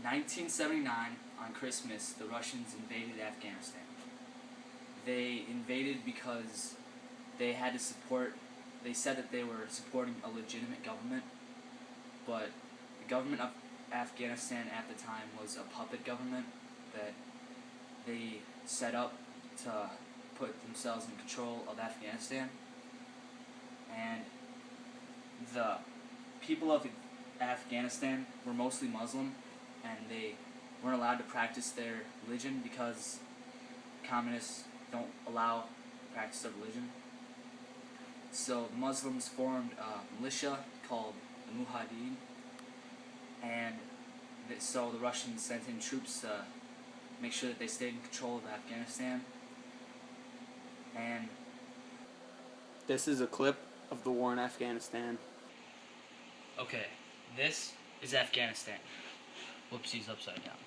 1979, on Christmas, the Russians invaded Afghanistan. They invaded because they had to support, they said that they were supporting a legitimate government, but the government of Afghanistan at the time was a puppet government that they set up to put themselves in control of Afghanistan. And the people of Afghanistan were mostly Muslim, and they weren't allowed to practice their religion because communists don't allow practice of religion. So the Muslims formed a militia called the Mujahideen, and so the Russians sent in troops to make sure that they stayed in control of Afghanistan. And this is a clip of the war in Afghanistan. Okay, this is Afghanistan. Whoopsies, upside down.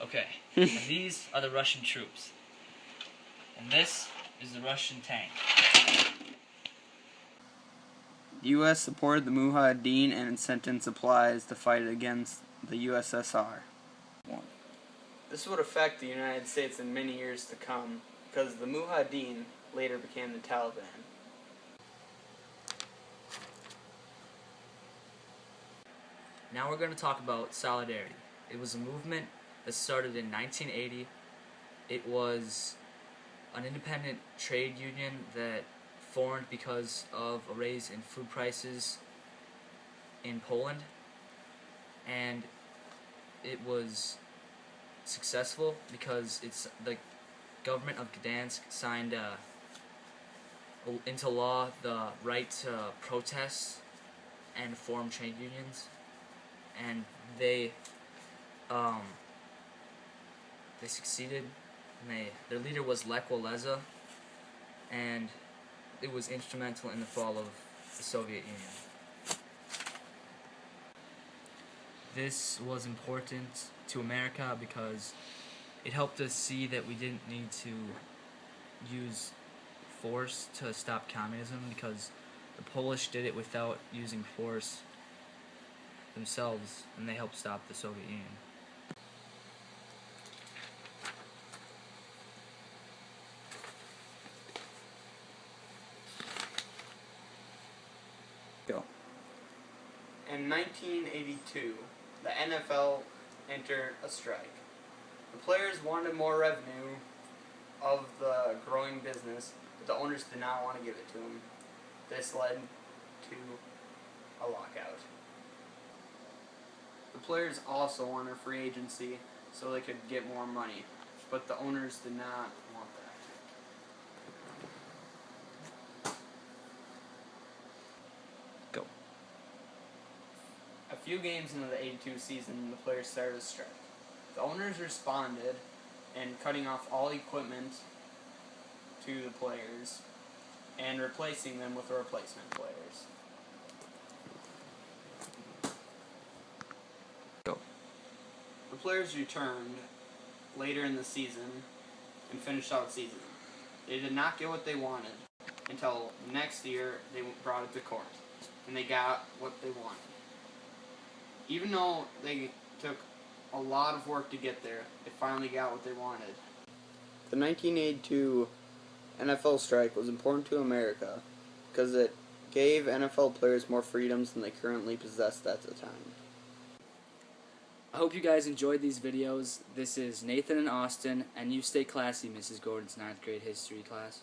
Okay, and these are the Russian troops. And this is the Russian tank. The U.S. supported the Mujahideen and sent in supplies to fight against the USSR. This would affect the United States in many years to come, because the Mujahideen later became the Taliban. Now we're going to talk about Solidarity. It was a movement that started in 1980. It was an independent trade union that formed because of a raise in food prices in Poland, and it was successful because the government of Gdansk signed into law the right to protest and form trade unions, and they succeeded. And their leader was Lech Walesa, and it was instrumental in the fall of the Soviet Union. This was important to America because it helped us see that we didn't need to use force to stop communism, because the Polish did it without using force themselves, and they helped stop the Soviet Union. Go. In 1982, the NFL entered a strike. The players wanted more revenue of the growing business, but the owners did not want to give it to them. This led to a lockout. The players also wanted free agency so they could get more money, but the owners did not want that. Go. A few games into the 82 season, the players started a strike. The owners responded in cutting off all equipment to the players and replacing them with replacement players. Go. The players returned later in the season and finished out the season. They did not get what they wanted until next year they brought it to court, and they got what they wanted. Even though they took a lot of work to get there, they finally got what they wanted. The 1982 NFL strike was important to America because it gave NFL players more freedoms than they currently possessed at the time. I hope you guys enjoyed these videos. This is Nathan and Austin, and you stay classy, Mrs. Gordon's 9th grade history class.